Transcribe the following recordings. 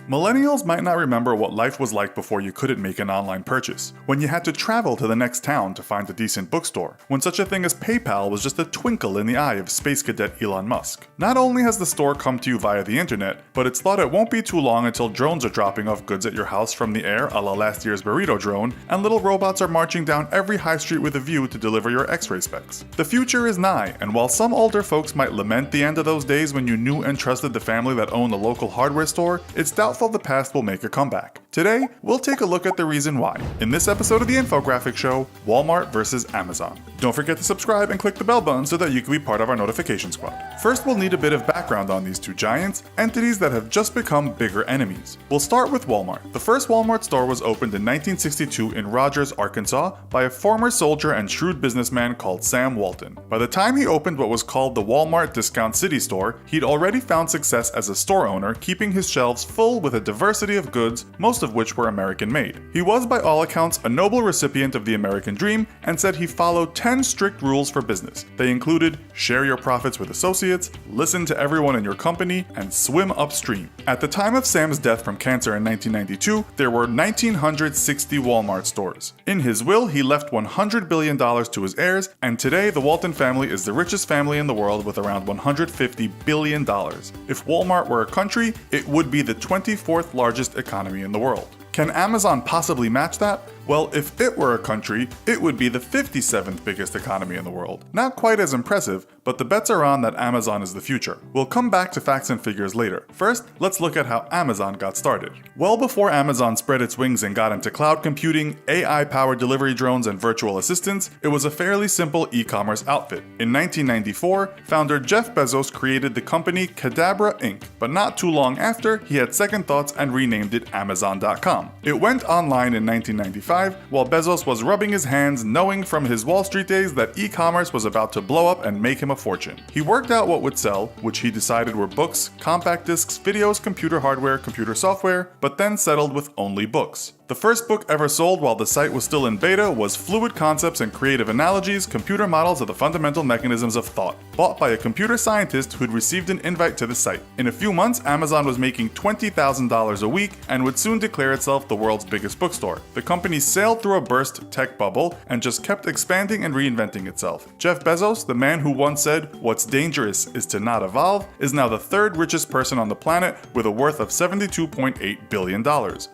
Millennials might not remember what life was like before you couldn't make an online purchase, when you had to travel to the next town to find a decent bookstore, when such a thing as PayPal was just a twinkle in the eye of space cadet Elon Musk. Not only has the store come to you via the internet, but it's thought it won't be too long until drones are dropping off goods at your house from the air a la last year's burrito drone, and little robots are marching down every high street with a view to deliver your x-ray specs. The future is nigh, and while some older folks might lament the end of those days when you knew and trusted the family that owned the local hardware store, it's doubtful the past will make a comeback. Today, we'll take a look at the reason why. In this episode of the Infographic Show, Walmart versus Amazon. Don't forget to subscribe and click the bell button so that you can be part of our notification squad. First, we'll need a bit of background on these two giants, entities that have just become bigger enemies. We'll start with Walmart. The first Walmart store was opened in 1962 in Rogers, Arkansas, by a former soldier and shrewd businessman called Sam Walton. By the time he opened what was called the Walmart Discount City Store, he'd already found success as a store owner, keeping his shelves full with a diversity of goods, most of which were American-made. He was, by all accounts, a noble recipient of the American dream and said he followed 10 strict rules for business. They included share your profits with associates, listen to everyone in your company, and swim upstream. At the time of Sam's death from cancer in 1992, there were 1,960 Walmart stores. In his will, he left $100 billion to his heirs, and today the Walton family is the richest family in the world with around $150 billion. If Walmart were a country, it would be the 24th largest economy in the world. Can Amazon possibly match that? Well, if it were a country, it would be the 57th biggest economy in the world. Not quite as impressive, but the bets are on that Amazon is the future. We'll come back to facts and figures later. First, let's look at how Amazon got started. Well before Amazon spread its wings and got into cloud computing, AI-powered delivery drones, and virtual assistants, it was a fairly simple e-commerce outfit. In 1994, founder Jeff Bezos created the company Cadabra Inc., but not too long after, he had second thoughts and renamed it Amazon.com. It went online in 1995, while Bezos was rubbing his hands knowing from his Wall Street days that e-commerce was about to blow up and make him a fortune. He worked out what would sell, which he decided were books, compact discs, videos, computer hardware, computer software, but then settled with only books. The first book ever sold while the site was still in beta was Fluid Concepts and Creative Analogies, Computer Models of the Fundamental Mechanisms of Thought, bought by a computer scientist who'd received an invite to the site. In a few months, Amazon was making $20,000 a week and would soon declare itself the world's biggest bookstore. The company sailed through a burst tech bubble and just kept expanding and reinventing itself. Jeff Bezos, the man who once said, "What's dangerous is to not evolve," is now the third richest person on the planet with a worth of $72.8 billion.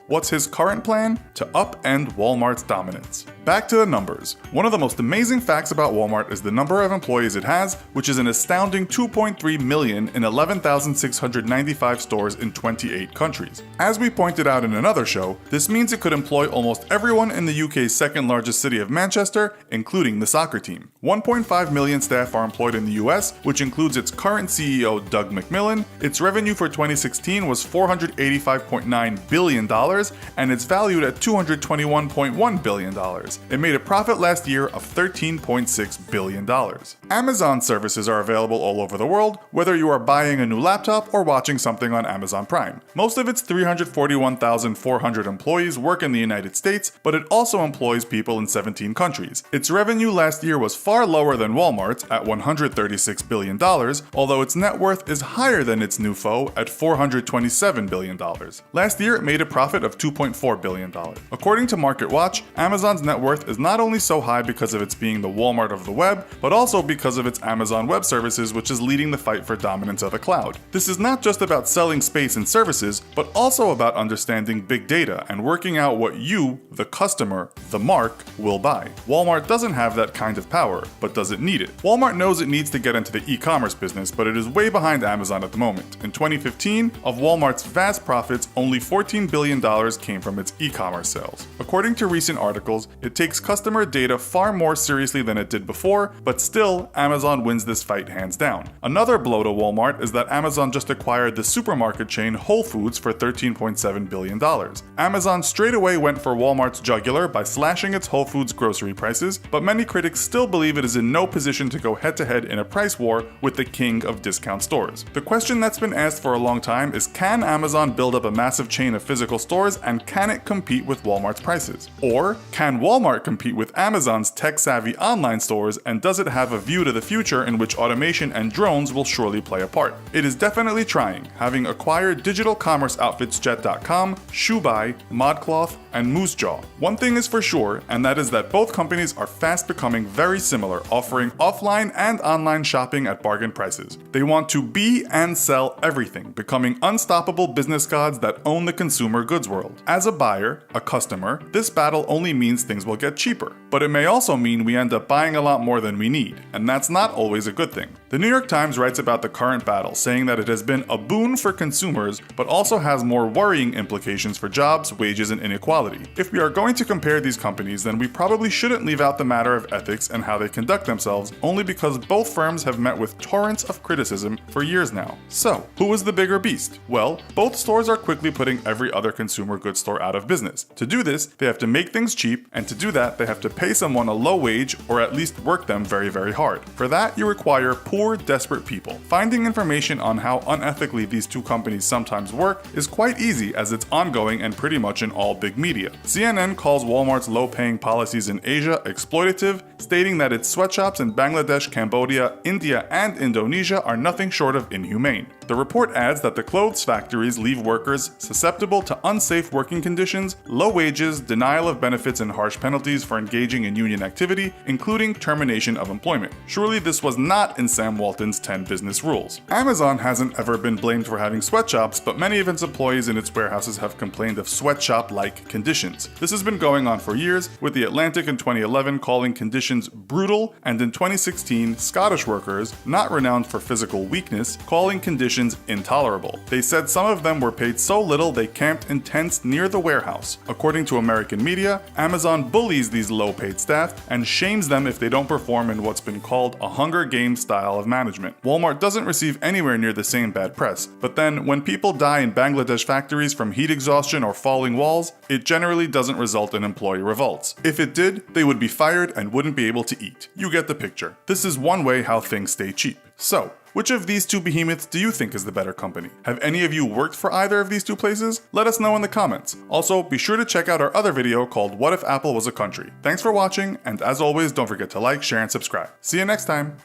What's his current plan? To upend Walmart's dominance. Back to the numbers. One of the most amazing facts about Walmart is the number of employees it has, which is an astounding 2.3 million in 11,695 stores in 28 countries. As we pointed out in another show, this means it could employ almost everyone in the UK's second largest city of Manchester, including the soccer team. 1.5 million staff are employed in the US, which includes its current CEO Doug McMillon. Its revenue for 2016 was $485.9 billion, and its valued at $221.1 billion. It made a profit last year of $13.6 billion. Amazon services are available all over the world, whether you are buying a new laptop or watching something on Amazon Prime. Most of its 341,400 employees work in the United States, but it also employs people in 17 countries. Its revenue last year was far lower than Walmart's at $136 billion, although its net worth is higher than its new foe at $427 billion. Last year, it made a profit of $2.4 billion. According to MarketWatch, Amazon's net worth is not only so high because of its being the Walmart of the web, but also because of its Amazon Web Services, which is leading the fight for dominance of the cloud. This is not just about selling space and services, but also about understanding big data and working out what you, the customer, the mark, will buy. Walmart doesn't have that kind of power, but does it need it? Walmart knows it needs to get into the e-commerce business, but it is way behind Amazon at the moment. In 2015, of Walmart's vast profits, only $14 billion came from its e-commerce sales. According to recent articles, it takes customer data far more seriously than it did before, but still, Amazon wins this fight hands down. Another blow to Walmart is that Amazon just acquired the supermarket chain Whole Foods for $13.7 billion. Amazon straight away went for Walmart's jugular by slashing its Whole Foods grocery prices, but many critics still believe it is in no position to go head-to-head in a price war with the king of discount stores. The question that's been asked for a long time is, can Amazon build up a massive chain of physical stores, and can it compete with Walmart's prices? Or can Walmart Walmart compete with Amazon's tech-savvy online stores, and does it have a view to the future in which automation and drones will surely play a part? It is definitely trying, having acquired digital commerce outfits Jet.com, Shoebuy, ModCloth, and Moosejaw. One thing is for sure, and that is that both companies are fast becoming very similar, offering offline and online shopping at bargain prices. They want to be and sell everything, becoming unstoppable business gods that own the consumer goods world. As a buyer, a customer, this battle only means things will get cheaper. But it may also mean we end up buying a lot more than we need, and that's not always a good thing. The New York Times writes about the current battle, saying that it has been a boon for consumers, but also has more worrying implications for jobs, wages, and inequality. If we are going to compare these companies, then we probably shouldn't leave out the matter of ethics and how they conduct themselves, only because both firms have met with torrents of criticism for years now. So, who is the bigger beast? Well, both stores are quickly putting every other consumer goods store out of business. To do this, they have to make things cheap, and to do that, they have to pay someone a low wage or at least work them very, very hard. For that, you require poor, desperate people. Finding information on how unethically these two companies sometimes work is quite easy, as it's ongoing and pretty much in all big media. CNN calls Walmart's low-paying policies in Asia exploitative, stating that its sweatshops in Bangladesh, Cambodia, India, and Indonesia are nothing short of inhumane. The report adds that the clothes factories leave workers susceptible to unsafe working conditions, low wages, denial of benefits, and harsh penalties for engaging in union activity, including termination of employment. Surely this was not in Sam Walton's 10 business rules. Amazon hasn't ever been blamed for having sweatshops, but many of its employees in its warehouses have complained of sweatshop-like conditions. This has been going on for years, with The Atlantic in 2011 calling conditions brutal, and in 2016, Scottish workers, not renowned for physical weakness, calling conditions intolerable. They said some of them were paid so little they camped in tents near the warehouse. According to American media, Amazon bullies these low-paid staff and shames them if they don't perform in what's been called a Hunger Games style of management. Walmart doesn't receive anywhere near the same bad press, but then when people die in Bangladesh factories from heat exhaustion or falling walls, it generally doesn't result in employee revolts. If it did, they would be fired and wouldn't be able to eat. You get the picture. This is one way how things stay cheap. So, which of these two behemoths do you think is the better company? Have any of you worked for either of these two places? Let us know in the comments. Also, be sure to check out our other video called What If Apple Was a Country? Thanks for watching, and as always, don't forget to like, share, and subscribe. See you next time!